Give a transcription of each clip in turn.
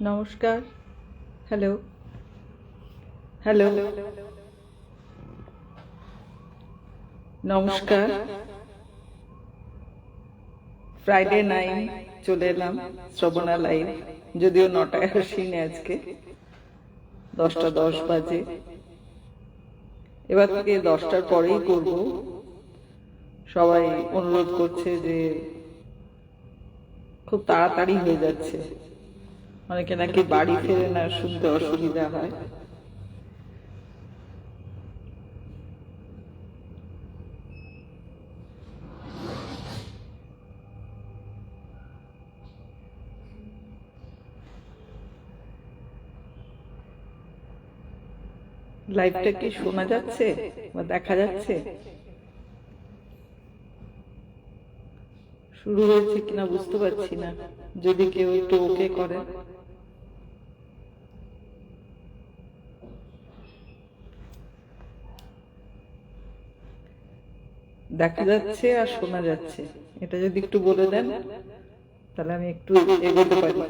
নমস্কার। Hello hello নমস্কার। Friday nine চলে এলাম শ্রবণা লাইভ। যদিও 9টায় আসিনি, আজকে 10টা 10 বাজে। এবার থেকে 10টার পরেই করব। সবাই অনুরোধ করছে যে খুব তাড়াতাড়ি হয়ে যাচ্ছে, অনেকে নাকি বাড়ি ফেরে না, শুনতে অসুবিধা হয়। লাইভটা কি শোনা যাচ্ছে বা দেখা যাচ্ছে? শুরু হয়েছে কিনা বুঝতে পারছি না, যদি কেউ একটু ওকে করে। দেখা যাচ্ছে আর শোনা যাচ্ছে, এটা যদি একটু বলে দেন তাহলে আমি একটু এগোতে পারি।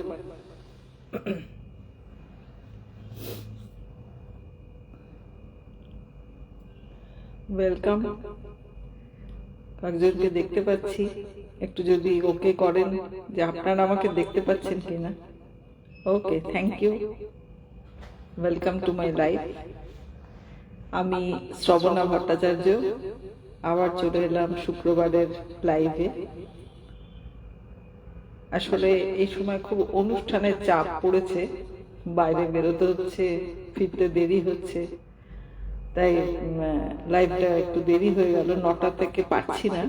ওয়েলকাম। একজনকে দেখতে পাচ্ছি, একটু যদি ওকে করেন যে আপনারা আমাকে দেখতে পাচ্ছেন কিনা। Okay, thank you. Welcome to my life. আমি শ্রবণা ভট্টাচার্য, আবার চলে এলাম শুক্রবারের লাইভে। আসলে এই সময় খুব অনুষ্ঠানের চাপ পড়েছে, বাইরে বেরোতে হচ্ছে, ফিরতে দেরি হচ্ছে, তাই লাইভটা একটু দেরি হয়ে গেল। 9টা থেকে পারছি না,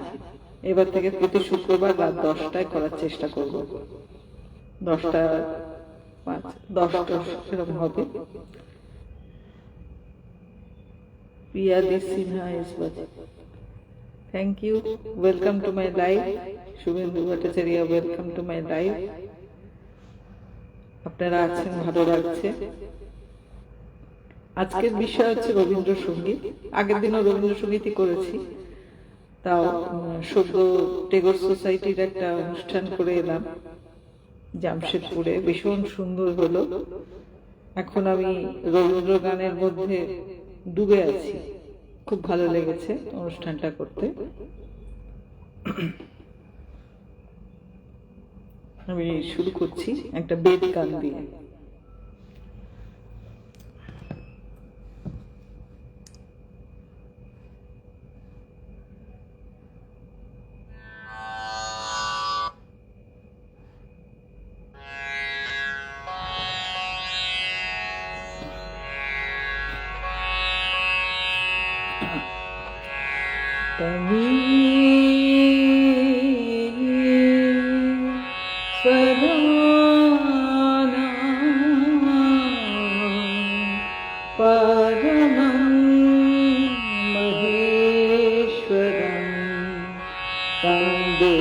এবার থেকে প্রতি শুক্রবার রাত 10টায় করার চেষ্টা করব। 10টা 5 10টা এরকম হবে। পিয়াদি সিনহা ইজ বাজে। Thank you. Welcome to my live. Shubhendu Bhattacharya, welcome to my live. আপনারা আছেন, ভালো লাগছে। আজকের বিষয় হচ্ছে রবীন্দ্রসঙ্গীত। আগের দিনও রবীন্দ্রসঙ্গীতই করেছি, তাও সদ্য টেগোর সোসাইটির একটা অনুষ্ঠান করে এলাম জামশেদপুরে, ভীষণ সুন্দর হলো। এখন আমি রবীন্দ্র গানের মধ্যে ডুবে আছি, খুব ভালো লেগেছে অনুষ্ঠানটা করতে। আমি শুরু করছি একটা বেদ গান দিয়ে। परमं महेश्वरं वन्दे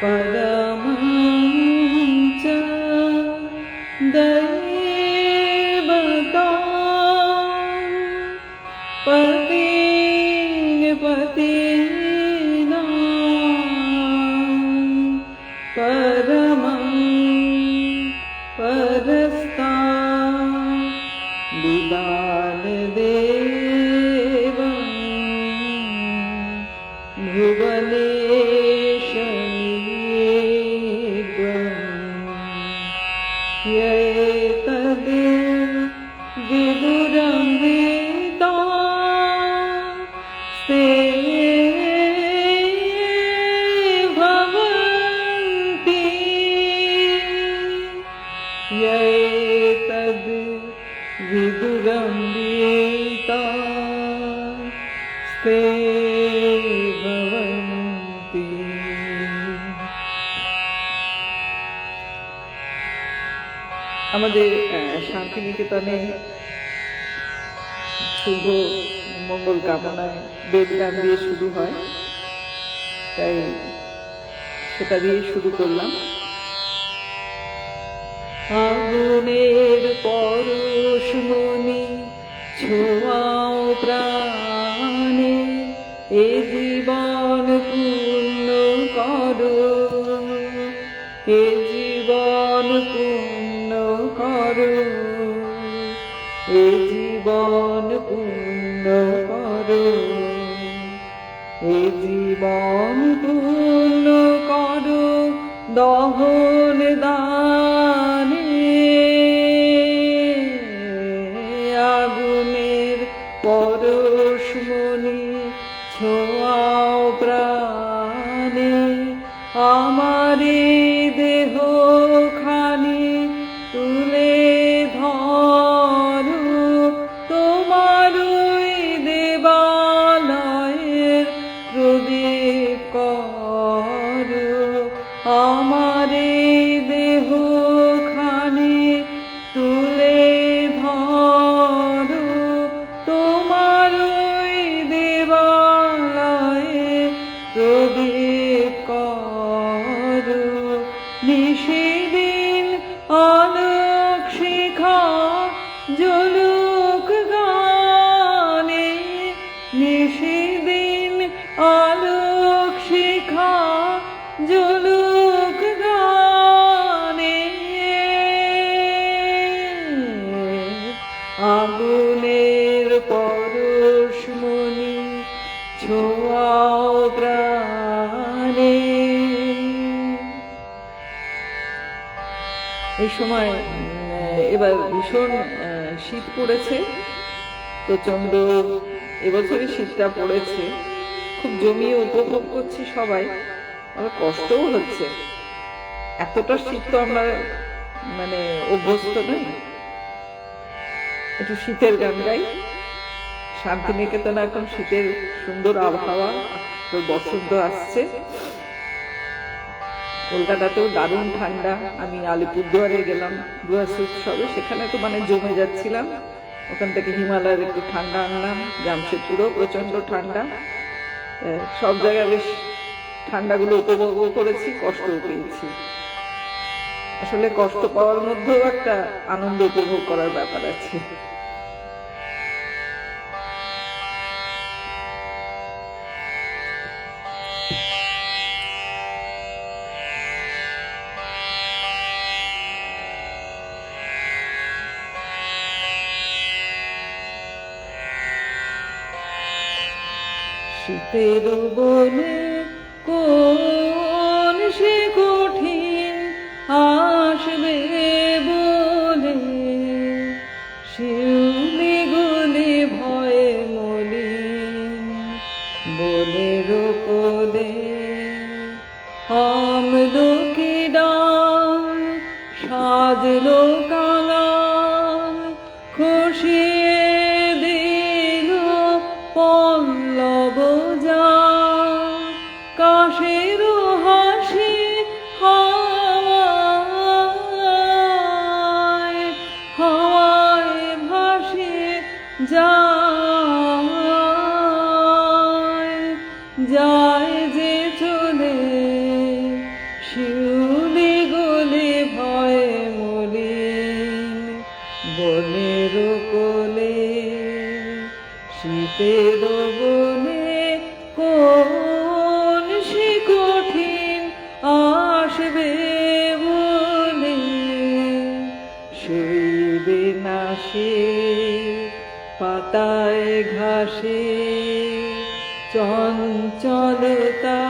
परमं च दैवतां पतिनां परमं परस्तां विदानदेवं भुवनेशमीड्वम् यैतद् विदुरं वेदा ते भवन्ति यैतद् विदुरं वेदा ते भवन्ति। আমাদের শান্তিনিকেতনে শুভ মঙ্গল কামনায় বেদ গান দিয়ে শুরু হয়, তাই সেটা দিয়ে শুরু করলাম। আগুনের পরশমণি ছোঁয়াও প্রাণে, এ জীবন করো, এ জীবন পূর্ণ করো, এ জীবন পূর্ণ করো দহন দানে, আগুনের পরশমণি ছোঁয়াও প্রাণে, আমারে দেহ খানি তুলে ধরো, তোমার ওই দেবালয়ের প্রদীপ করো, আমারে দেহ খানি তুলে ধরো, তোমার ওই দেবালয়ের প্রদীপ করো, নিশিদিন আলোক শিখা জ্বলুক গানে, নিশিদিন আলোক শিখা জ্বলুক গানে, আগুনের পরশমণি ছোঁয়াও প্রাণে। এই সময় এবার ভীষণ শীত পড়েছে, প্রচন্ড এবছরই শীতটা পড়েছে, খুব জমিয়ে উপভোগ করছি সবাই, আমার কষ্টও হচ্ছে, এতটা শীত তো আমরা মানে অভ্যস্ত নই। একটু শীতের গান গাই। শান্তিনিকেতনে এখন শীতের সুন্দর আবহাওয়া, তো বসন্ত আসছে। কলকাতাতেও দারুণ ঠান্ডা, আমি আলিপুরদুয়ারে গেলাম ডুয়ার্স উৎসবে, সেখানে তো মানে জমে যাচ্ছিলাম, ওখান থেকে হিমালয়ের একটু ঠান্ডা আনলাম, জামশেদপুরেও প্রচন্ড ঠান্ডা, সব জায়গায় বেশ ঠান্ডাগুলো উপভোগও করেছি, কষ্টও পেয়েছি। আসলে কষ্ট পাওয়ার মধ্যেও একটা আনন্দ উপভোগ করার ব্যাপার আছে। শীতের বনে কোন সে কঠিন আসবে বলে, শিউলি গুলি ভয়ে মলিন বনের কোলে, আমলকি ডাল সাজলো কাঙাল, খুশিয়ে দিল পল্লব যা, কাশের হাসি হাওয়ায় হাওয়ায় ভাসে যায়, যায় যে চলে, শিউলি গলে ভয়ে মলিন বনের কোলে, শীতের বনে কোন সে কঠিন আসবে বলে, শুইবে না সে পাতায় ঘাসে চঞ্চলতা,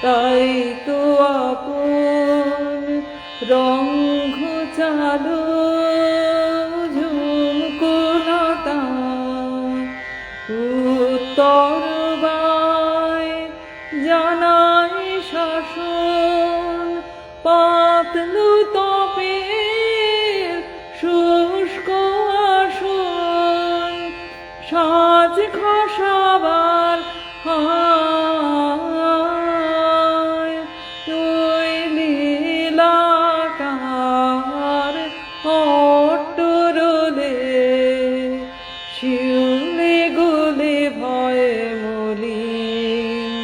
তাই তো আপন রঙ ঘোচালো ঝুমকোলতা, উত্তর বায় জানাই শাসন, পাতলু তপের শুষ্ক আসন, সাজ খসাবার হায়, ওই লীলাকার অট্টরলে, শিউলি গুলি ভয়ে মলিন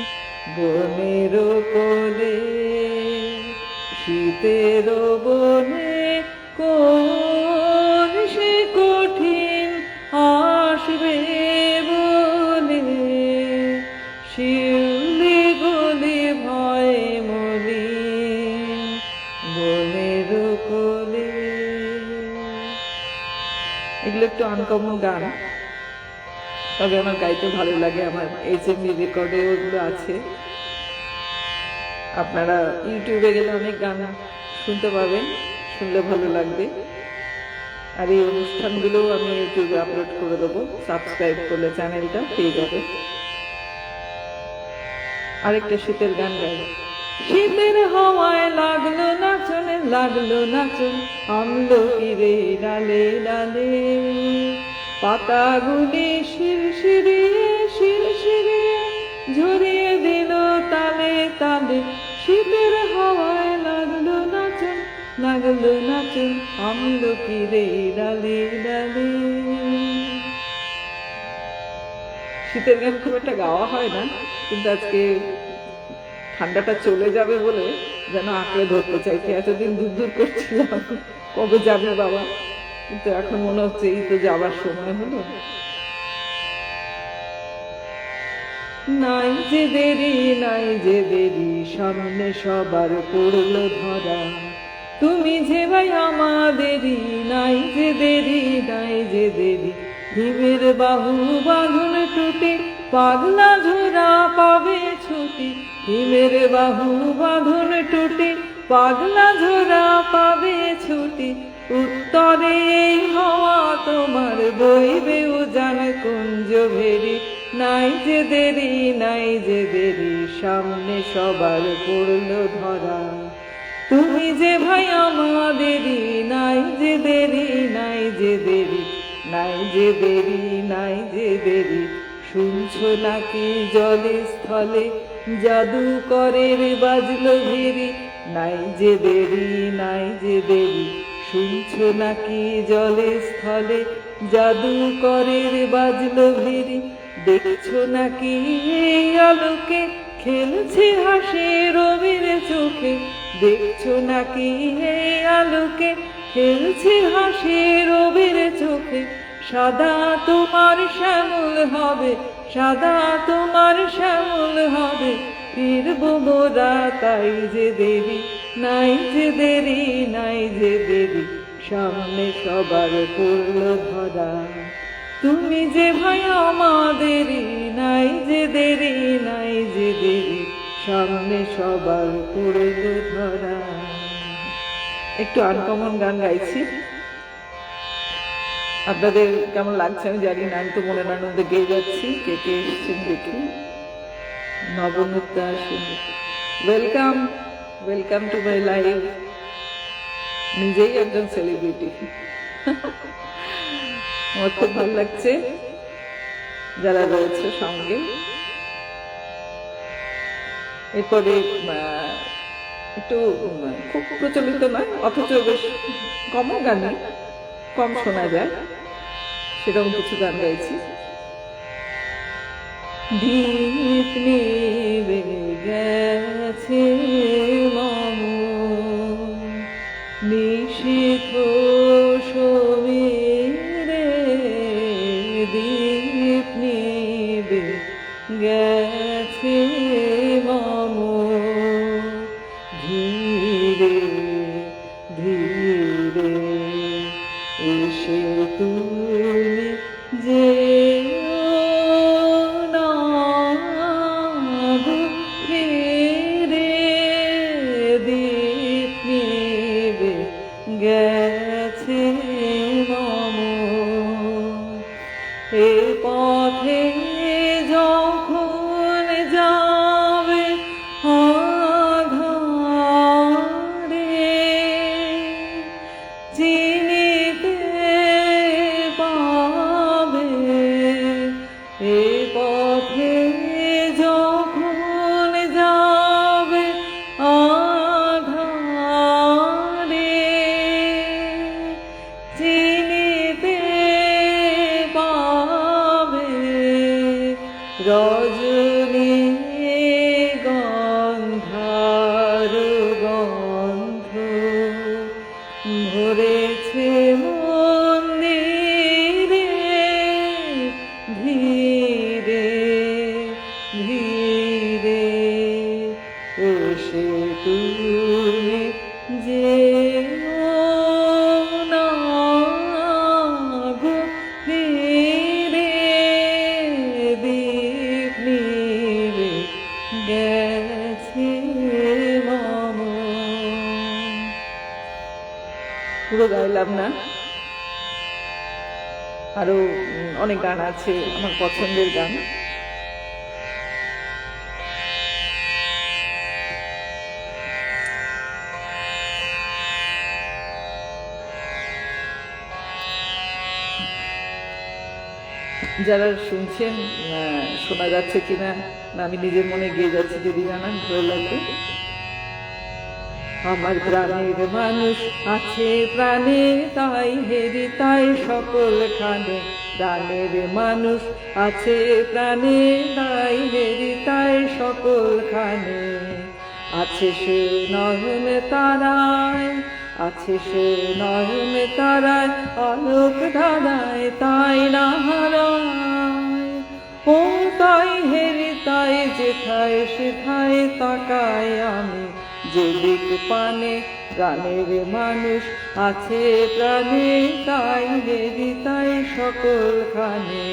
বনের কোলে, শীতের বনে কোন সে কঠিন আসবে বলে, শিউলি গুলি ভয়ে মলিন বনের কোলে। এগুলো একটু আনকমন গান, তবে আমার গাইতে ভালো লাগে। আমার HMV রেকর্ডে ওগুলো আছে, আপনারা ইউটিউবে গেলে অনেক গান শুনতে পাবেন, শুনলে ভালো লাগবে। আর এই অনুষ্ঠানগুলো আমি ইউটিউবে আপলোড করে দেবো, সাবস্ক্রাইব করলে চ্যানেলটা পেয়ে যাবে। আরেকটা শীতের গান গাই। শীতের হাওয়ায় লাগলো নাচন, লাগলো নাচন আমলকি রে ডালে ডালে, পাতাগুলি শিরশিরে শিরশিরে ঝরিয়ে দিল তালে তালে। শীতের হাওয়ায় লাগলো নাচন, লাগলো নাচন আমলকি রে ডালে ডালে। শীতের গান খুব একটা গাওয়া হয় না, কিন্তু আজকে ঠান্ডাটা চলে যাবে বলে যেন আঁকড়ে ধরতে চাইছি। এতদিন দূর দূর করছিলাম কবে যাবে বাবা, কিন্তু এখন মনে হচ্ছে এই তো যাবার সময় হলো। নাই যে দেরি, নাই যে দেরি, সামনে সবার পড়লো ধরা, তুমি যে ভাই আমাদেরই। নাই যে দেরি, নাই যে দেরি, ভীমের বাহু বাঁধন টুটে পাগলা ঝোরা পাবে ছুটি। ভীমের বাহু বাঁধন টুটে পাগলা ঝোরা পাবে ছুটি। উত্তরে এই হাওয়া তোমার বইবে উজান কুঞ্জ ভেরি। নাই যে দেরি, নাই যে দেরি, সামনে সবার পড়লো ধরা, তুমি যে ভাই আমাদেরই। নাই যে দেরি, নাই যে দেরি, নাই যে দেরি, নাই যে দেরি, শুনছো নাকি জলে স্থলে জাদুকরের বাজলো ভেরি। নাই যে দেরি, নাই যে দেরি, শুনছো নাকি জলে স্থলে জাদুকরের বাজলো ভেরি। দেখছো নাকি এই আলোকে খেলছে হাসি রবির চোখে। দেখছো নাকি এই আলোকে খেলছে হাসি রবির চোখে। সাদা তোমার শ্যামল হবে, সাদা তোমার শ্যামল হবে, ফিরবো মোরা তাই যে দেরি। নাই যে দেরি, নাই যে দেরি, সামনে সবার পড়লো ধরা, তুমি যে ভাই আমাদেরই। নাই যে দেরি, নাই যে দেরি, সামনে সবার পড়লো ধরা। একটু আনকমন গান গাইছি, আপনাদের কেমন লাগছে আমি জানি না। আমি তো মনের আনন্দে গেয়ে যাচ্ছি। কে কে এসছেন দেখি। Nabamita Singh, welcome, welcome to my life. নিজেই একজন সেলিব্রিটি। আমার খুব ভালো লাগছে যারা রয়েছে সঙ্গে। এরপরে একটু খুব প্রচলিত নয়, অথচ বেশ কম গানে কম শোনা যায়, সেরকম কিছু গান গাইছি। দীপ নিবে গেছে মম, নিশীথ সমীরে দীপ নিবে গেছে মম। ধীরে ধীরে এসে তুমি যে ফিরে দীপ নিবে গেছে মম। এ পথে যখন যাবে আধারে, চিনিতে পাবে। এ পথে যখন যাবে আধারে, চিনিতে পাবে। রজনী গন্ধার গন্ধ ভরেছে মন্দিরে। ধীরে ধীরে এসে তুমি যে না গো পুরো গাইলাম না, আরো অনেক গান আছে আমার পছন্দের গান। যারা শুনছেন শোনা যাচ্ছে কিনা, না আমি নিজের মনে গেয়ে যাচ্ছি, যদি জানান ভালো লাগবে। আমার প্রাণের মানুষ আছে প্রাণে, তাই হেরি তাই সকল খানে। প্রাণের মানুষ আছে প্রাণে, তাই হেরি তাই সকল খানে। আছে সে নয়ন তারায়, আছে সে নয়ন তারায়, আলোক ধারায় তাই না হারায়। ও তাই হেরি তাই যেথায় সেথায় তাকায় আমি, যেদিক পানে। প্রাণের মানুষ আছে প্রাণে, তাই হেরি তাই সকল খানে।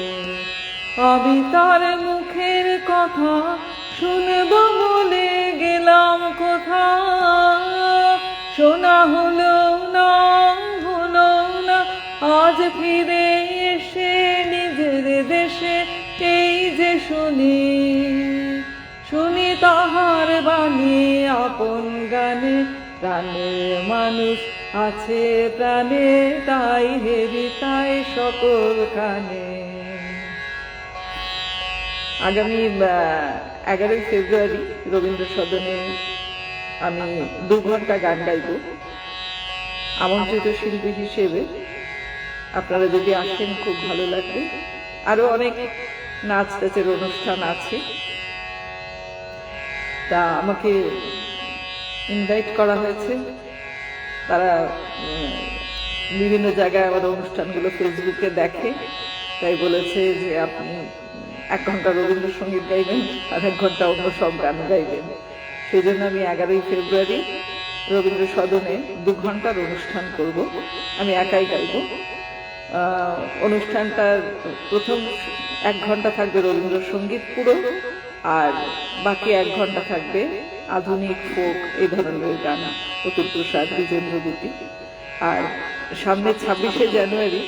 আমি তার মুখের কথা শুনব বলে গেলাম কোথা, শোনা হলো না, হলো না। আজ ফিরে এসে নিজের দেশে এই যে শুনি, শুনি তাহার বাণী আপন গানে। প্রাণের মানুষ আছে প্রাণে, তাই হেরি তাই সকল খানে। আগামী 11ই ফেব্রুয়ারি রবীন্দ্র সদনে আমি 2 ঘন্টা গান গাইব আমন্ত্রিত শিল্পী হিসেবে। আপনারা যদি আসেন খুব ভালো লাগবে। আরো অনেক নাচ টাচের অনুষ্ঠান আছে, তা আমাকে ইনভাইট করা হয়েছে। তারা বিভিন্ন জায়গায় আমার অনুষ্ঠানগুলো ফেসবুকে দেখে, তাই বলেছে যে আপনি 1 ঘন্টা রবীন্দ্রসঙ্গীত গাইবেন আর 1 ঘন্টা অন্য সব গান গাইবেন। সেই জন্য আমি 11ই ফেব্রুয়ারি রবীন্দ্র সদনে 2 ঘন্টার অনুষ্ঠান করব। আমি একাই গাইব। অনুষ্ঠানটার প্রথম 1 ঘন্টা থাকবে রবীন্দ্রসঙ্গীত পুরো, আর বাকি 1 ঘন্টা থাকবে আধুনিক ফোক এই ধরনের গান, অতুল প্রসাদ, বিজেন্দ্র গীতি। আর সামনে 26শে জানুয়ারি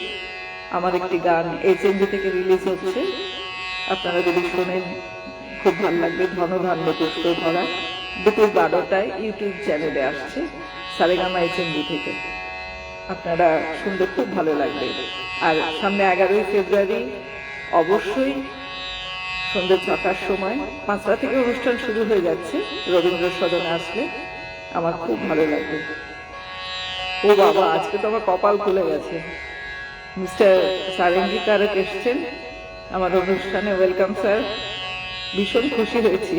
আমার একটি গান HMV থেকে রিলিজ হচ্ছে, আপনারা যদি শোনেন খুব ভালো লাগবে। ধনধান্য পুষ্প ধরা, দুপুর 12টায় ইউটিউব চ্যানেলে আসছে সারেগামা HMV থেকে, আপনারা শুনতে খুব ভালো লাগবে। আর সামনে 11ই ফেব্রুয়ারি অবশ্যই সন্ধ্যে 6টার সময়, 5টা থেকে অনুষ্ঠান শুরু হয়ে যাচ্ছে। রবীন্দ্র সদনে আসলে আমার খুব ভালো লাগবে। ও বাবা, আজকে তো আমার কপাল খুলে গেছে। মিস্টার সারেঙ্গি তারক এসছেন আমার অনুষ্ঠানে। ওয়েলকাম স্যার, ভীষণ খুশি হয়েছি।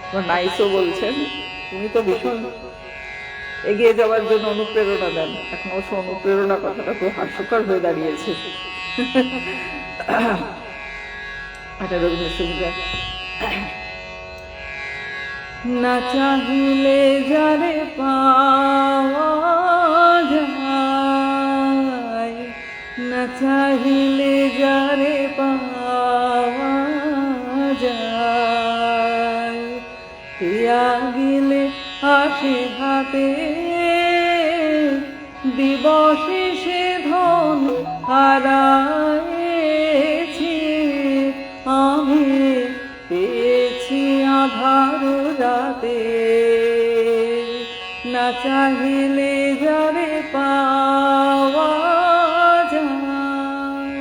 আমার নাইসও বলছেন, তুমি তো ভীষণ এগিয়ে যাওয়ার জন্য অনুপ্রেরণা দেন। এখন অবশ্য অনুপ্রেরণা কথাটা খুব হাস্যকর হয়ে দাঁড়িয়েছে। এটা রবীন্দ্রসঙ্গীত। না চাহিলে যারে পাওয়া যায়, না চাহিলে যারে পাওয়া যায়, পিয়া গিলে আসে হাতে দিবসে সে ধন হারায়েছি আমি, পেয়েছি আধার রাতে। না চাহিলে যারে পাওয়া যায়,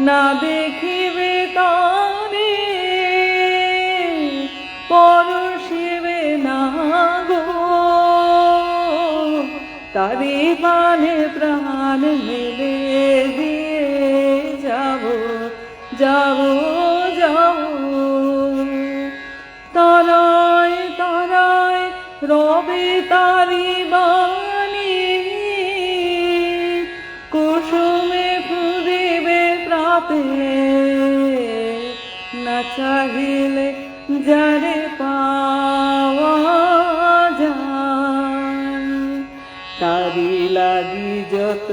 না দেখিবে তারে পরশিবে না গো, তারি পানে প্রাণ মেলে দিয়ে যাব, যাব, যাব। তারায় তারায় রবে তারি বাণী, কুসুমে ফুরিবে প্রাতে। না চাহিলে যারে পাওয়া যায়, তারি লাগি যত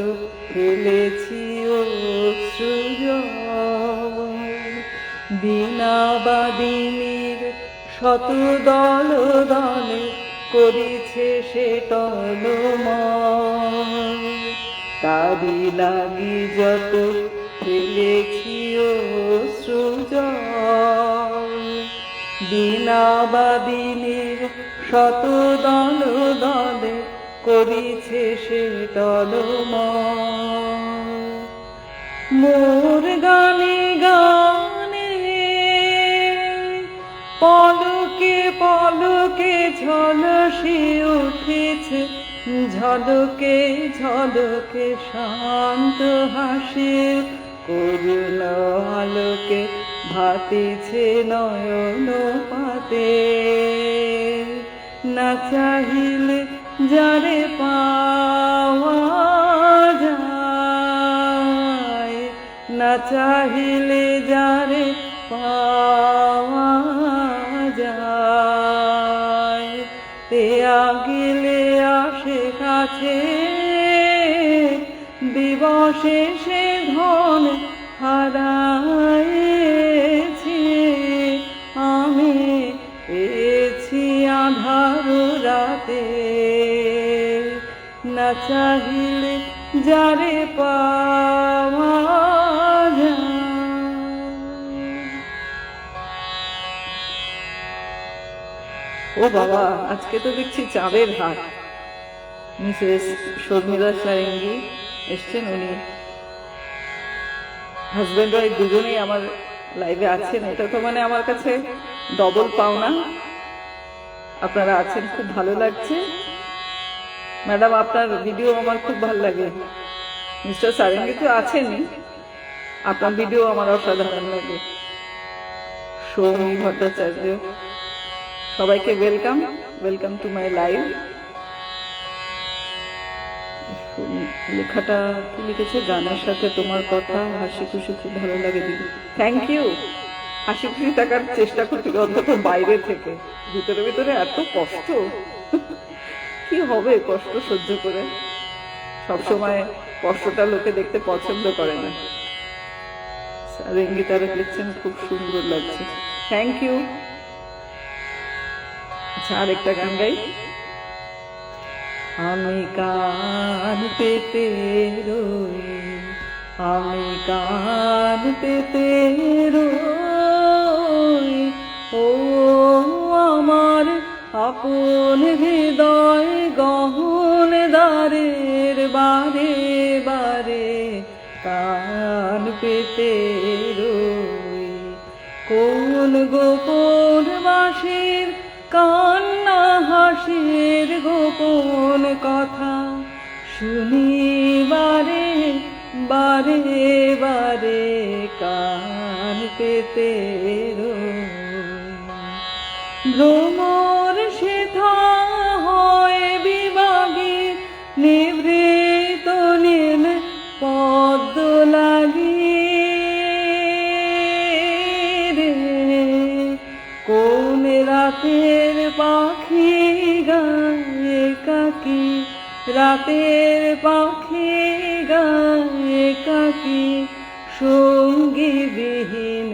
ফেলেছি অশ্রুজল, দিনাবাদিনীর শত দল দলে করিছে সে টলমল। তারি লাগি যত ফেলেছি অশ্রুজল, বিনা বাদিনীর শত দল দলে করিছে সে টলমল। মোর গানে গানে পলকে পলকে ঝলসে উঠেছে, ঝলকে ঝলকে শান্ত হাসির করুণ আলোকে ভাতিছে নয়ন পাতে। না চাহিলে যারে পাওয়া যায়, না চাহিলে যারে পাওয়া যায়, তে আগিলে আসে কাছে, দিবসে সে ধন হারায়েছি। আমি পেয়েছি আঁধার রাতে, না চাহিলে যারে পাওয়া যায়। ও বাবা, আজকে তো দেখছি চাঁদের হাট। মিসেস শর্মিলা সারেঙ্গি এসছেন, উনি হাজব্যান্ড ওয়াইফ দুজনেই আমার লাইভে আছেন। এটা তো মানে আমার কাছে ডবল পাওনা, আপনারা আছেন, খুব ভালো লাগছে। ম্যাডাম, আপনার ভিডিও আমার খুব ভালো লাগে। মিস্টার সারেঙ্গি তো আছেনই, আপনার ভিডিও আমার অসাধারণ লাগে। সৌমি ভট্টাচার্য, সবাইকে welcome, welcome to my live. লেখাটা কি লিখেছে, গানের সাথে তোমার কথা, হাসি খুশি খুব ভালো লাগে দিদি। Thank you. হাসি খুশি থাকার চেষ্টা করছি, অন্তত বাইরে থেকে। ভিতরে ভিতরে এত কষ্ট, কি হবে কষ্ট সহ্য করে? সবসময় কষ্টটা লোকে দেখতে পছন্দ করে না। সারেঙ্গি তারা লিখছেন খুব সুন্দর লাগছে, থ্যাংক ইউ। আচ্ছা, আরেকটা গান গাই। আমি কান পেতে রই, আমি কান পেতে রই, ও আমার আপন হৃদয় গহন দ্বারের বারে বারে কান পেতে রই। কোন গোপন বাঁশির কান্না হাসির গোপন কথা শুনিবারে বারে বারে কান পেতে রই। ভ্রমর সেথা হয় বিভাগী নিভৃত নীল পদ্ম লাগি রে, কোন রাতের পাখি গায়ে কাকি, রাতের পাখি গায়ে কাকি, সঙ্গী বিহীন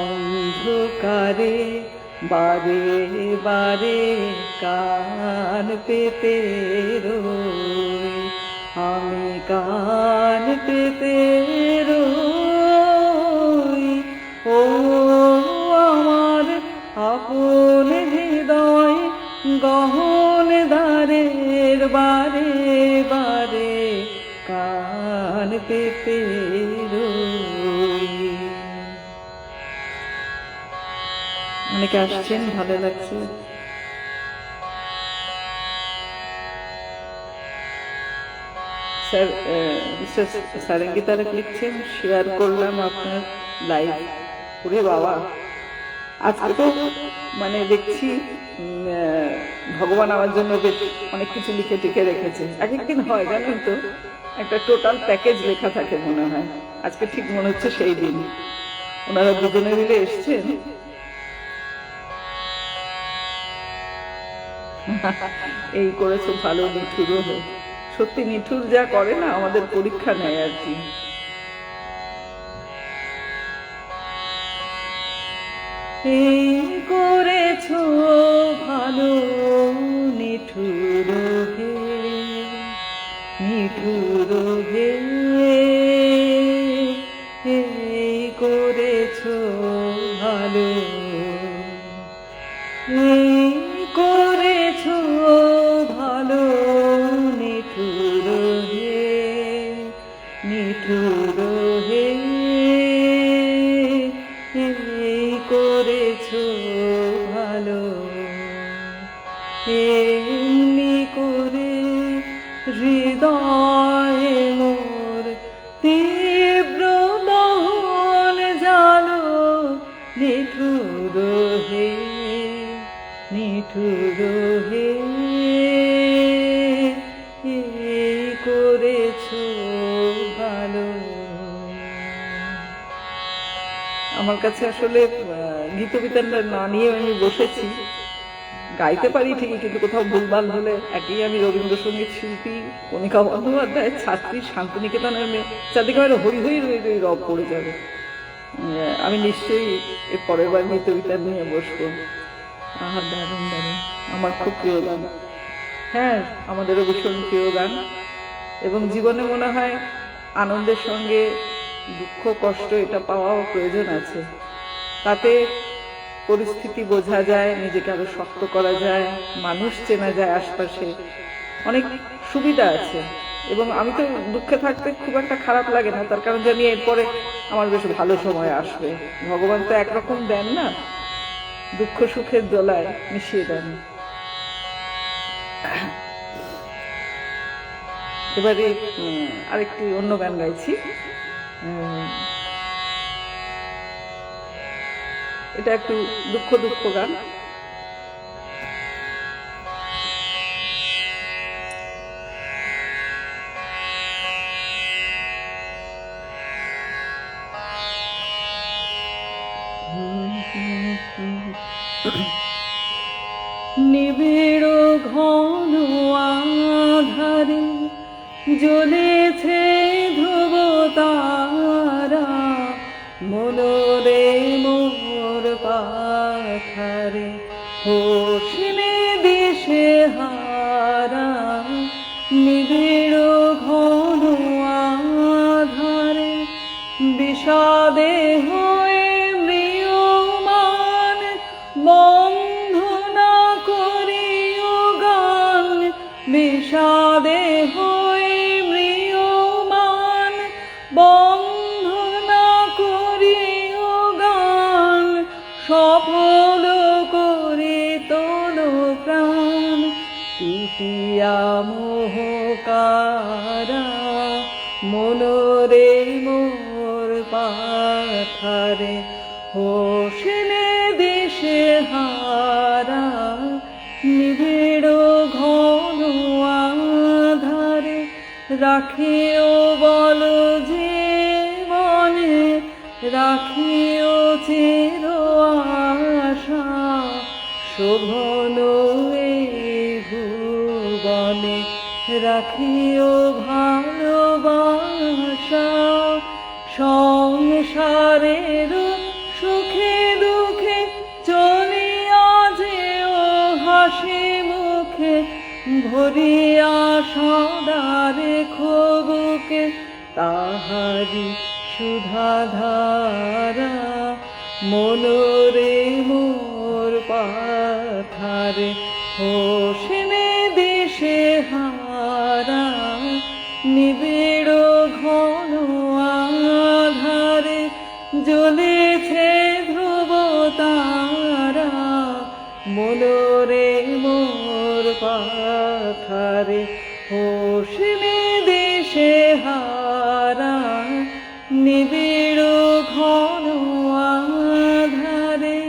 অন্ধকারে বারে বারে কান পেতে রই। আমি কান পেতে রই, ও আমার আপন হৃদয় গহন দ্বারের বারে বারে কান পেতে রই। অনেকে আসছেন, ভালো লাগছে। স্যার, মিস্টার সারেঙ্গি তারা লিখছেন, শেয়ার করলাম আপনার লাইভ। ওরে বাবা, আজকে তো মানে দেখছি ভগবান আমার জন্য বেশ অনেক কিছু লিখে টিকে রেখেছে। এক একদিন হয় জানেন তো, একটা টোটাল প্যাকেজ লেখা থাকে মনে হয়। আজকে ঠিক মনে হচ্ছে সেই দিন। ওনারা দুজনে মিলে এসছেন। এই করেছো ভালো, নিঠুরও হয়। সত্যি নিঠুর যা করে না, আমাদের পরীক্ষা নেয় আর কি। এই করেছো ভালো নিঠুর হে নিঠুর হে এই করেছো ভালো, এই করেছো ভালো, নিঠুর হে নিঠুর হে এই করেছো ভালো। এমনি করে হৃদয়ে মোর তীব্র দহন জালো, নিঠুর হে নিঠুর হে এই করেছো ভালো। আমার কাছে আসলে গীতবিতানটা না নিয়ে আমি বসেছি, গাইতে পারি ঠিকই, কিন্তু কোথাও ভুলভাল হলে একই আমি রবীন্দ্রসঙ্গীত শিল্পী কণিকা বন্দ্যোপাধ্যায়ের ছাত্রী, শান্তিনিকেতনের মেয়ে, চারদিকে আমার হই হই রই রই রব পড়ে যাবে। আমি নিশ্চয়ই এর পরের বার গীতবিতান নিয়ে বসবো। আহা দারুণ দারুণ, আমার খুব প্রিয় গান। হ্যাঁ, আমাদেরও ভীষণ প্রিয় গান। এবং জীবনে মনে হয় আনন্দের সঙ্গে দুঃখ কষ্ট এটা পাওয়াও প্রয়োজন আছে। তাতে পরিস্থিতি বোঝা যায়, নিজেকে আরো শক্ত করা যায়, মানুষ চেনা যায়, আশপাশে অনেক সুবিধা আছে। এবং আমি তো দুঃখে থাকতে খুব একটা খারাপ লাগে না, তার কারণ জানি এরপরে আমার বেশ ভালো সময় আসবে। ভগবান তো একরকম দেন না, দুঃখ সুখের দোলায় মিশিয়ে দেন। এবারে আরেকটি অন্য গান গাইছি। এটা একটু দুঃখ দুঃখ গান। নিবিড় ঘন আধারে জ্বলেছে ধ্রুব তারা, মনোরে মোর পাথারে হোসনে দিশে হারা। নিবিড় ঘন আধারে বিষাদে হয়ে ম্রিয়মান, বন্ধ না করিও গান, বিষাদে হয়ে ম্রিয়মান, বন্ধ না করিও গান, সফল করি তোলো প্রাণ, টুটিয়া মোহকারা, মনোরে মোর পাথারে হোসনে দিশে হারা। নিবিড় ঘন আধারে রাখিও বল যে মনে, রাখিও চির আশা, শোভন এই ভুবনে রাখিও ভালোবাসা। সংসারের সুখে দুঃখে চলিয়া যেও হাসি মুখে, ভরিয়া সদা রেখো বুকে তাহারি সুধাধারা, মনোরে মোর পাথারে হোসনে দিশে হারা। নিবিড় ঘন আধারে জ্বলেছে ধ্রুব তারা, মনোরে মোর পাথারে হোসনে দিশে হারা। নিবিড় ঘন আধারে।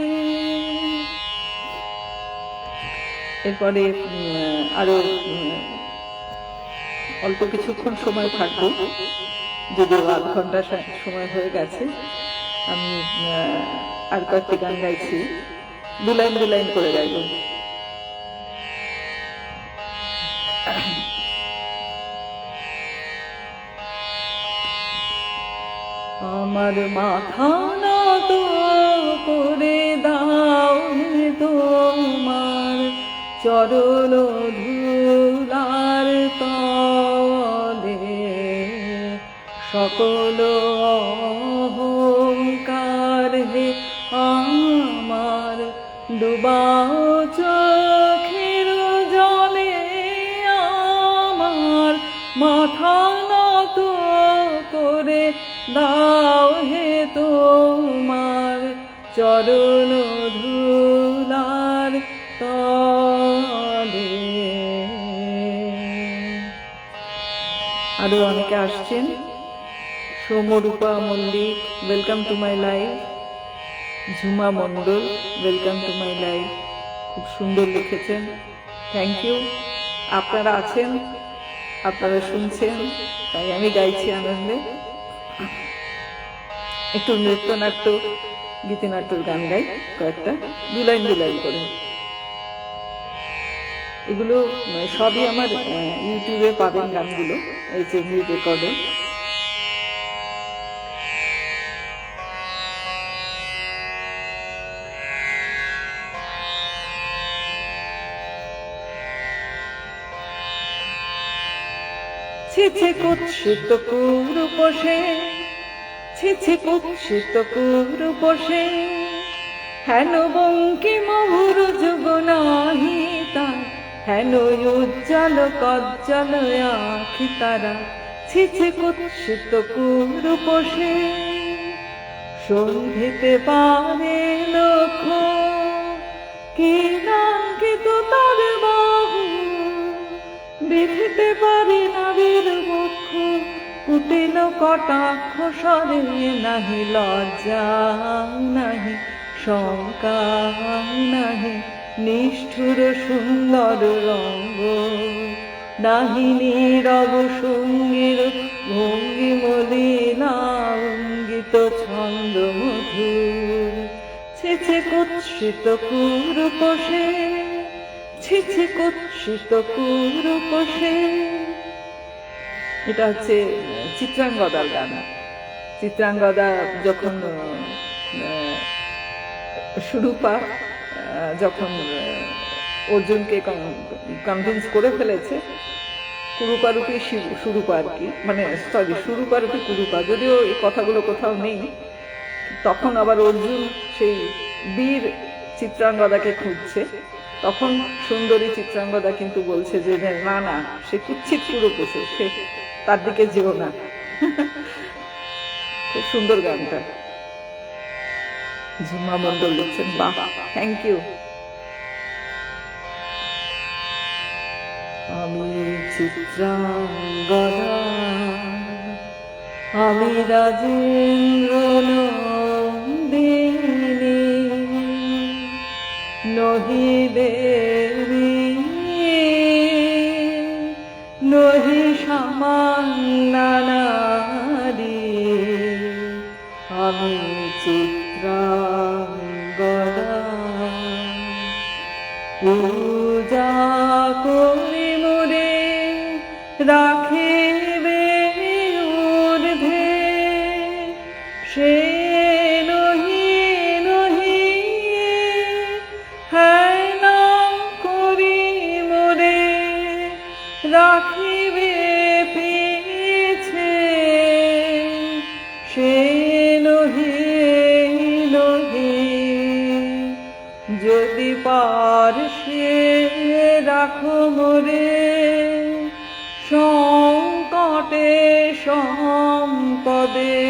এরপরে আরো অল্প কিছুক্ষণ সময় থাকবো, যদিও 8 ঘন্টা সময় হয়ে গেছে। আমি আর কয়েকটি গান গাইছি, দু লাইন করে গাইব। আমার মাথা নত করে দাও তোমার চরণ সকল অহংকার হে আমার ডুবাও চোখের জলে, আমার মাথা নত করে দাও হে তোমার চরণ ধুলার তলে। আরো অনেকে আসছেন। Soumyarupa Mallick, welcome to my live. Jhuma Mondal, welcome to my live. খুব সুন্দর লিখেছেন, থ্যাংক ইউ। আপনারা আছেন, আপনারা শুনছেন, তাই আমি গাইছি আনন্দে। একটু নৃত্যনাট্য গীতিনাট্যর গান গাই, কয়েকটা দু লাইন করে। এগুলো সবই আমার ইউটিউবে পাবেন গানগুলো, এই যে রেকর্ডে। ছিছে কুৎসিত কুরূপসে, ছিছে কুৎসিত কুরূপসে, হেন বঙ্কিম যুগ নাহি তার, হেন উজ্জ্বল কজ্জল আখি তারা। ছিছে কুৎসিত কুরূপসে, সন্ধিতে পারে লক্ষ, কি নাঙ্কিত তার বাহু, দেখিতে পারে নারীর বক্ষ, কুটিল কটাক্ষ স্বরে, নাহি লজ্জা নাহি শঙ্কা নাহি নিষ্ঠুর সুন্দর রঙ্গ, নাহি নীরব সঙ্গীর ভঙ্গি মলিনা অঙ্গিত ছন্দ মধুর। ছিছে কুৎসিত কুরূপসে, ছিছে কুৎসিত কুরূপসে। এটা হচ্ছে চিত্রাঙ্গদার গান। চিত্রাঙ্গদা যখন সুরূপা যখন অর্জুনকে কনভিন্স করে ফেলেছে, কুরূপারূপী সুরূপা আর কি, মানে সরি সুরূপারূপী কুরূপা, যদিও এই কথাগুলো কোথাও নেই, তখন আবার অর্জুন সেই বীর চিত্রাঙ্গদাকে খুঁজছে। তখন সুন্দরী চিত্রাঙ্গদা কিন্তু বলছে যে না না, সে কুচ্ছিত কুরূপসে, সে তার দিকে যেও না। খুব সুন্দর গানটা। ঝুমা মণ্ডল লিখছেন, বাহ, থ্যাংক ইউ। আমি চিত্রাঙ্গদা, আমি রাজেন্দ্র নন্দিনী, নহি দেবী নহি সামান্য নারী, আমি চিত্রাঙ্গদা। পূজা করি মোরে রাখিবে ঊর্ধ্বে, সে নহি নহি হেন করি মোরে রাখিবে পিছে, সে নহি নহি যদি পারশে রাখো মোরে সংকটে সম্পদে,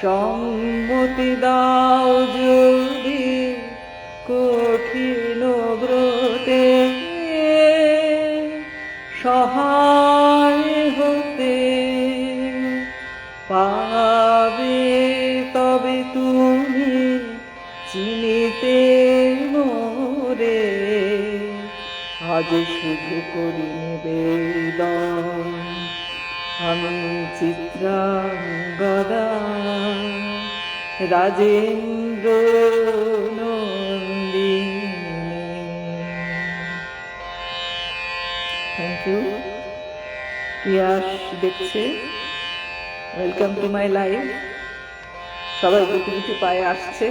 সম্মতি দাও যদি কঠিন ব্রতে, সহায় হতে পাবে তবে তুমি চিনিতে মোরে। আজ শুধু করি নিবেদন, আমি চিত্রাঙ্গদা রাজেন্দ্র নন্দিনী। Thank you. পিয়াস দেখছে, ওয়েলকাম টু মাই লাইভ। সবাই গুটি গুটি পায়ে আসছে,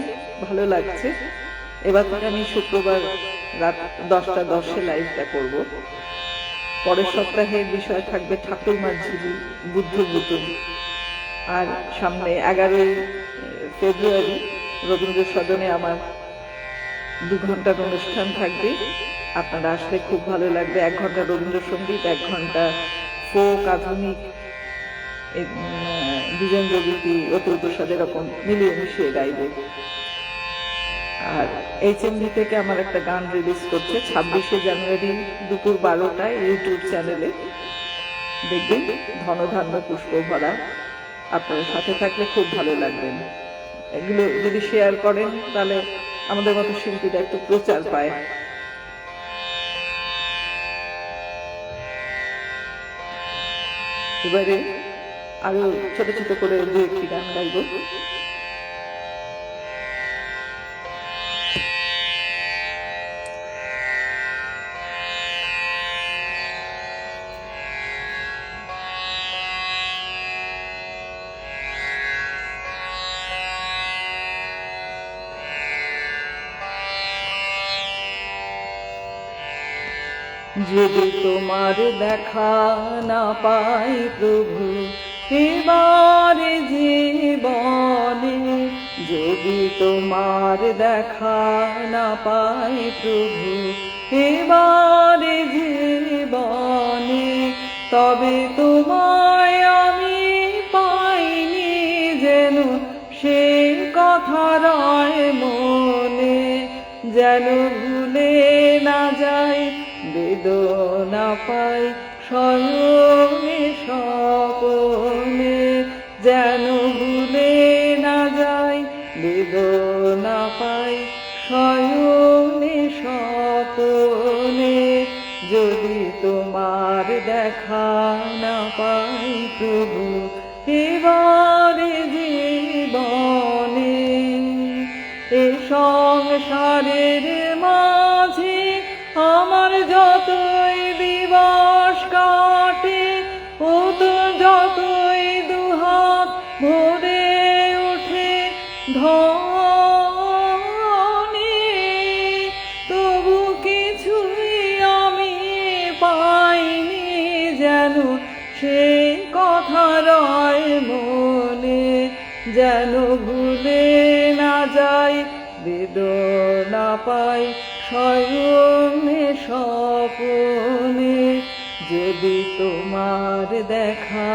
ভালো লাগছে। এবার থেকে আমি শুক্রবার রাত 10টা 10-এ লাইভটা করব। পরের সপ্তাহের বিষয় থাকবে ঠাকুরমার ঝিলি, বুদ্ধ পুতুল। আর সামনে 11ই ফেব্রুয়ারি রবীন্দ্র সদনে আমার 2 ঘন্টার অনুষ্ঠান থাকবে। আপনারা আসলে খুব ভালো লাগবে। 1 ঘন্টা রবীন্দ্রসঙ্গীত, 1 ঘন্টা ফোক, আধুনিক, দ্বিজেন্দ্রগীতি, অতুল প্রসাদ এরকম মিলিয়ে মিশিয়ে গাইব। আর HMV থেকে আমার একটা গান রিলিজ করছে 26শে জানুয়ারি দুপুর 12টায় ইউটিউব চ্যানেলে। দেখবেন ধনধান্য পুষ্প ভরা। আপনারা সাথে থাকলে খুব ভালো লাগবেন। এগুলো যদি শেয়ার করেন তাহলে আমাদের মতো শিল্পীরা একটু প্রচার পায়। এবারে আরো ছোট ছোট করে 2-1টি গান গাইব। যদি তোমার দেখা না পাই প্রভু এবার জীবনে, যদি তোমার দেখা না পাই প্রভু এবার জীবনে, তবে তোমায় আমি পাইনি যেন সে কথা রয় মনে, যেন ভুলে না যায় বেদনা পাই স্বয়নে স্বপনে, যেন ভুলে না যায় বেদনা পাই স্বয়নে স্বপনে, যদি তোমার দেখা না পাই প্রভু এবারে জীবনে। এ সংসারের মাঝে আমার যতই দিবস কাটে, ও তো যতই দুহাত ভরে ওঠে ধনে, তবু কিছুই আমি পাইনি যেন সে কথা রয় মনে, যেন ভুলে না যাই বেদনা পাই স্বয়নে স্বপনে, যদি তোমার দেখা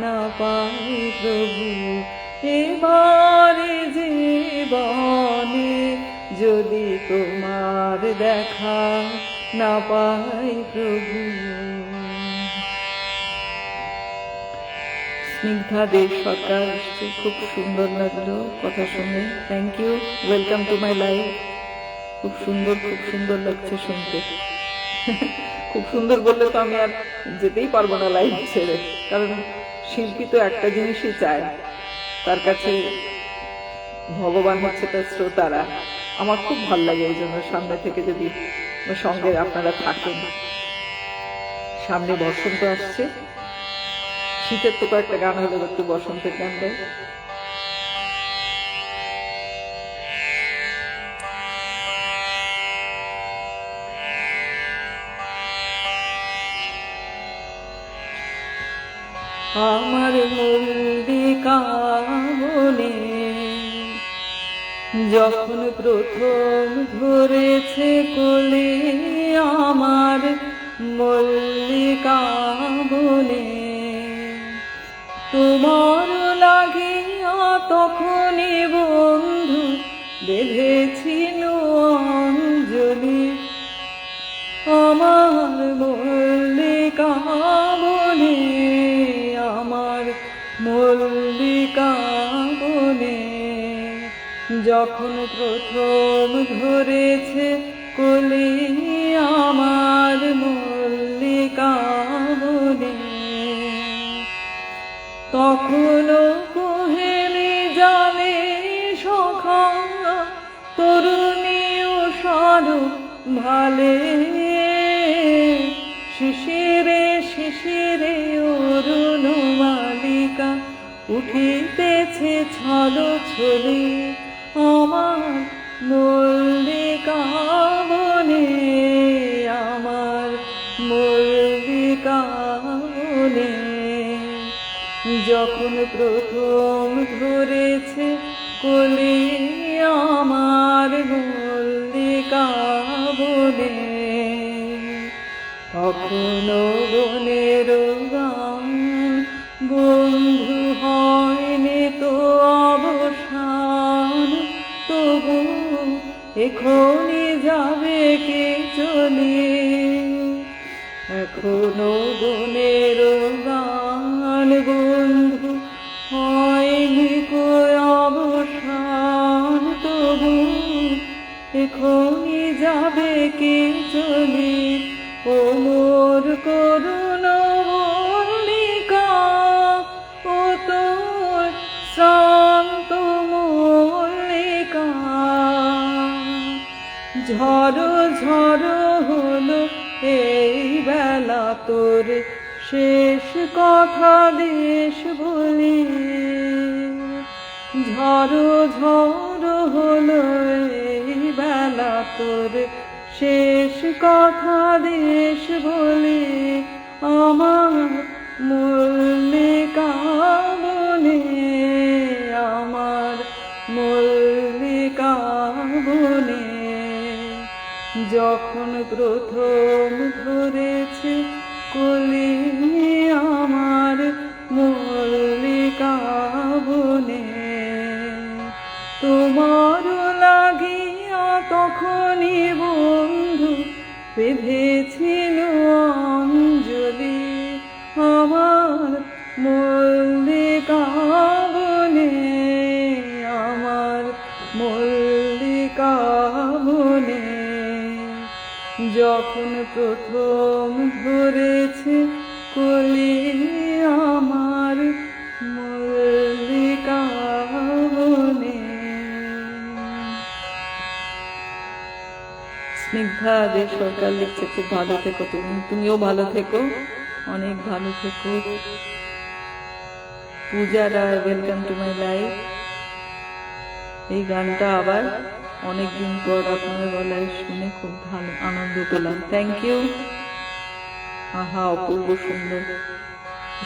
না পাই প্রভু এবারে জীবনে, যদি তোমার দেখা না পাই প্রভু। স্নিগ্ধা দে সরকার এসছে, খুব সুন্দর লাগলো কথা শুনে। Thank you, welcome to my life. খুব সুন্দর লাগছে শুনতে। খুব সুন্দর বললে তো আমি আর যেতেই পারবো না লাইভ ছেড়ে, কারণ শিল্পী তো একটা জিনিসই চায়, তার কাছে ভগবান হচ্ছে তার শ্রোতারা। আমার খুব ভাল লাগে এই জন্য সামনে থেকে যদি সঙ্গে আপনারা থাকেন। সামনে বসন্ত আসছে, শীতের তো কয়েকটা গান হলো, একটু বসন্তের গান দেয়। আমার মল্লিকা বনে যখন প্রথম ধরেছে কোলে, আমার মল্লিকা বনে তোমার লাগিয়া তখনই বন্ধু বেঁধেছিল অঞ্জলি, আমার মল্লিকা বনে, আমার মল্লিকা বনে যখন প্রথম ধরেছে কোলে, আমার মল্লিকা বনে, তখনও কোহেলি জানে সখা তরুণী ও স্বরূপ ভালে, শিশিরে শিশিরে অরুণ মালিকা উঠিতেছে ছল ছলে, আমার মল্লিকা বনে, আমার মল্লিকা যখন প্রথম ধরেছে কোলে আমার মল্লিকা বনে, কখনো বনের গান বন্ধু হয়নি তো অবসান, তবু এখনই যাবে কে চলে। এখনো বনের গান বন্ধু হয়নি কো অবসান, তবু এখনই যাবে কে চলে। ও মোর করুণ মল্লিকা, ও তোর শান্ত মল্লিকা, ঝড়ো ঝড়ো হলো এই বেলা তোর শেষ কথা দেশ বলি। ঝড়ো ঝড়ো হলো এই বেলা তোর শেষ কথা দেশ বলি। আমার মল্লিকা বনে, আমার মল্লিকা বনে, যখন প্রথম ধরেছে কোলে আমার মল্লিকা বনে। তোমার লাগিয়া তখনই বন্ধু বেঁধেছিল অঞ্জলি আমার মল্লিকা বনে, আমার মল্লিকা বনে, যখন প্রথম ধরেছে কোলে আমার মল্লিকা বনে। স্নিগ্ধা দে সরকার লিখছে, খুব ভালো থেকো তুমি, তুমিও ভালো থেকো, অনেক ভালো থেকো। পূজা রায়, ওয়েলকাম টু মাই লাইফ। এই গানটা আবার অনেকদিন পর আপনার গলায় শুনে খুব ভালো আনন্দ পেলাম, থ্যাংক ইউ। আহা অপূর্ব সুন্দর,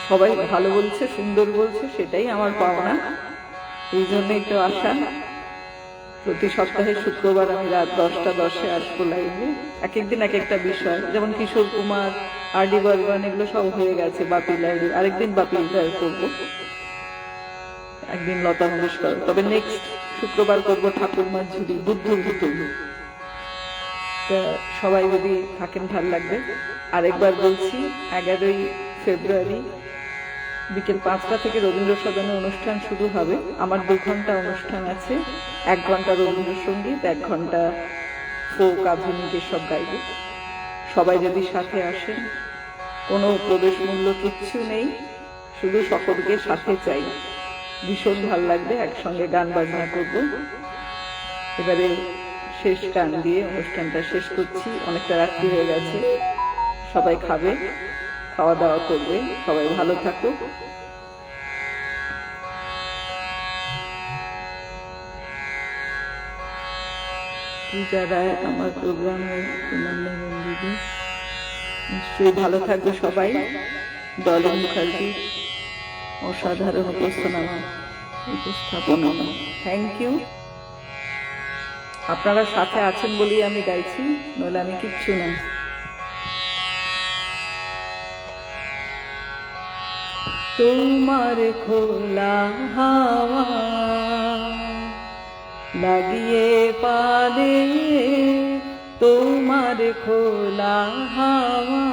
সবাই ভালো বলছে সুন্দর বলছে, সেটাই আমার পাওনা, এই জন্যই তো আশা। প্রতি সপ্তাহে শুক্রবার আমি রাত 10টা 10-এ আসবো লাইভে, এক একদিন এক একটা বিষয়, যেমন কিশোর কুমার, আর.ডি. বর্মন, এগুলো সব হয়ে গেছে বাপি লাইভে, আরেকদিন বাপি লাইভ করবো, একদিন লতা মঙ্গেশকর, তবে নেক্সট শুক্রবার করবো ঠাকুরমার ঝুড়ি, বুদ্ধর ভুতুল। সবাই যদি থাকেন ভাল লাগবে। আরেকবার বলছি, 11ই ফেব্রুয়ারি বিকেল 5টা থেকে রবীন্দ্র সদনে অনুষ্ঠান শুরু হবে। আমার 2 ঘন্টা অনুষ্ঠান আছে, 1 ঘন্টা রবীন্দ্রসঙ্গীত, 1 ঘন্টা ফোক আধুনিক এসব গাইব। সবাই যদি সাথে আসেন, কোনো প্রবেশ মূল্য কিচ্ছু নেই, শুধু সকলকে সাথে চাই, ভীষণ ভাল লাগবে, একসঙ্গে গান বাজনা করব। এবারে শেষ গান দিয়ে অনুষ্ঠানটা শেষ করছি, অনেকটা রাত্রি হয়ে গেছে, সবাই খাবে, খাওয়া দাওয়া করবে, সবাই ভালো থাকুক। পূজা রায় আমার প্রোগ্রামে দিদি, নিশ্চয়ই ভালো থাকবে সবাই। ডলি মুখার্জি অসাধারণ উপস্থাপনা, থ্যাংক ইউ। আপনারা সাথে আছেন বলেই আমি গাইছি, নইলে আমি কিচ্ছু না। তোমার খোলা হাওয়া লাগিয়ে পালে, তোমার খোলা হাওয়া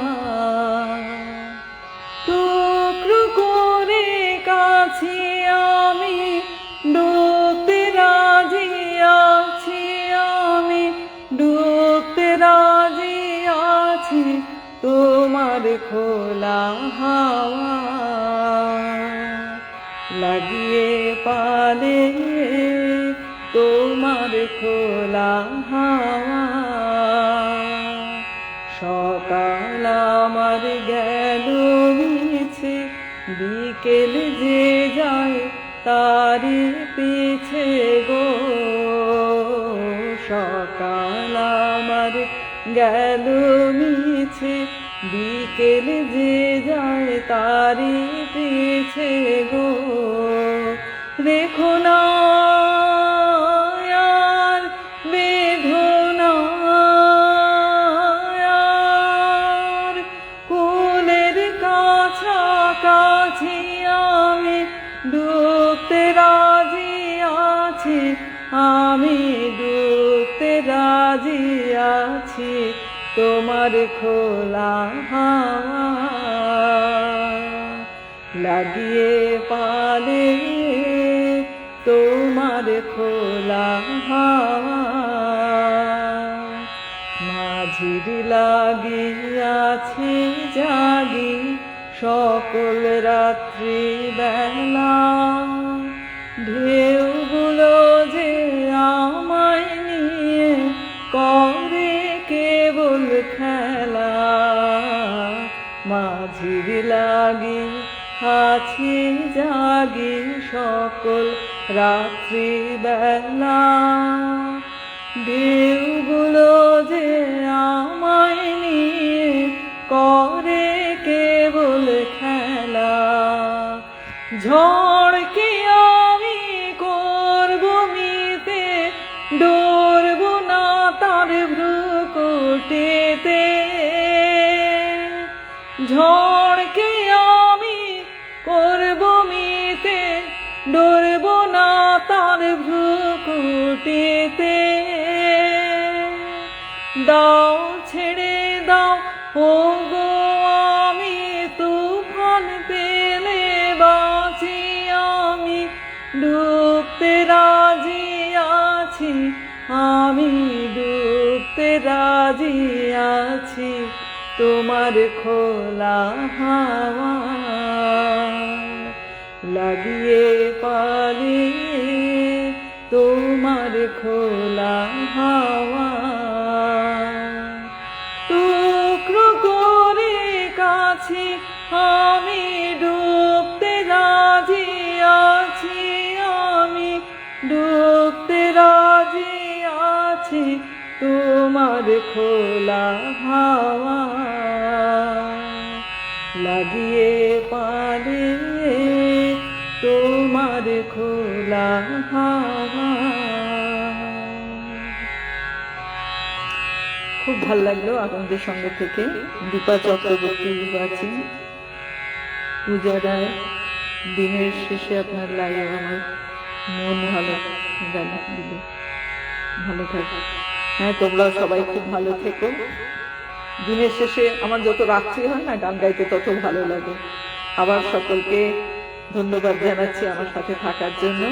টুকরো করে কাছে আমি ডুবতে রাজি আছি, আমি ডুবতে রাজি আছি, তোমার খোলা হাওয়া লাগিয়ে পালে, তোমার খোলা হাওয়া। সকাল আমার গেল মিছে, বিকেল যে যায় তারি পিছে গো, সকাল আমার গেল মিছে, বিকেল যে যায় তারি পিছে রেখো না আর বেদনা আর, কুলের কাছাকাছি আমি ডুবতে রাজি আছি, আমি ডুবতে রাজি আছি তোমার খোলা হাওয়া লাগিয়ে পালে, তোমার খোলা হাওয়া মাঝির লাগিয়াছি জাগি সকল রাত্রি বেলা, ঢেউগুলো যে আমায় নিয়ে করে কেবল খেলা, মাঝির লাগি আছি জাগি সকল রাত্রি বেলা, ঢেউগুলো যে আমায় নিয়ে করে কেবল খেলা, ঝড়কে আমি করব মিতে, ডরব না তার ভ্রুকুটিতে, ঝড়কে আমি করব মিতে, ডরব না তার ভ্রুকুটিতে, দাও ছেড়ে দাও ও গো আমি তুফান পেলে বাঁচি, আমি ডুবতে রাজি আছি, আমি ডুবতে রাজি আছি তোমার খোলা হাওয়া লাগিয়ে পালে, তোমার খোলা হাওয়া টুকরো করে কাছে আমি ডুবতে রাজি আছি, আমি ডুবতে রাজি আছি তোমার খোলা হাওয়া লাগিয়ে পালে, তোমার খোলা হাওয়া। খুব ভালো লাগলো আপনাদের সঙ্গে থেকে। দীপা চক্রবর্তী আছি, পূজা রায়। দিনের শেষে আপনার লাইভ আমার মন ভালো গান দিল, ভালো থাকো। হ্যাঁ, তোমরাও সবাই খুব ভালো থেকো। দিনের শেষে আমার যত রাত্রি হয় না, গান গাইতে তত ভালো লাগে। আবার সকলকে ধন্যবাদ জানাচ্ছি আমার সাথে থাকার জন্য।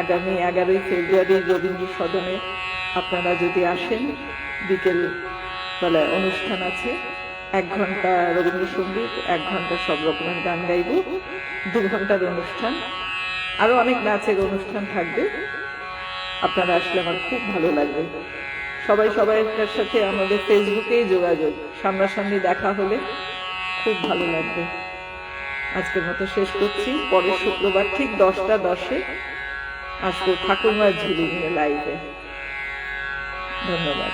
আগামী 11ই ফেব্রুয়ারি রবীন্দ্র সদনে আপনারা যদি আসেন, বিকেল বেলায় অনুষ্ঠান আছে। 1 ঘন্টা রবীন্দ্রসঙ্গীত, 1 ঘন্টা সব রকমের গান গাইব, 2 ঘন্টার অনুষ্ঠান, আরো অনেক নাচের অনুষ্ঠান থাকবে। আপনারা আসলে আমার খুব ভালো লাগবে। সবাই সবাইকার সাথে আমাদের ফেসবুকেই যোগাযোগ, সামনাসামনি দেখা হলে খুব ভালো লাগবে। আজকের মতো শেষ করছি। পরের শুক্রবার ঠিক 10টা 10-এ আসবো ঠাকুরমার ঝুলি নিয়ে লাইভে। ধন্যবাদ।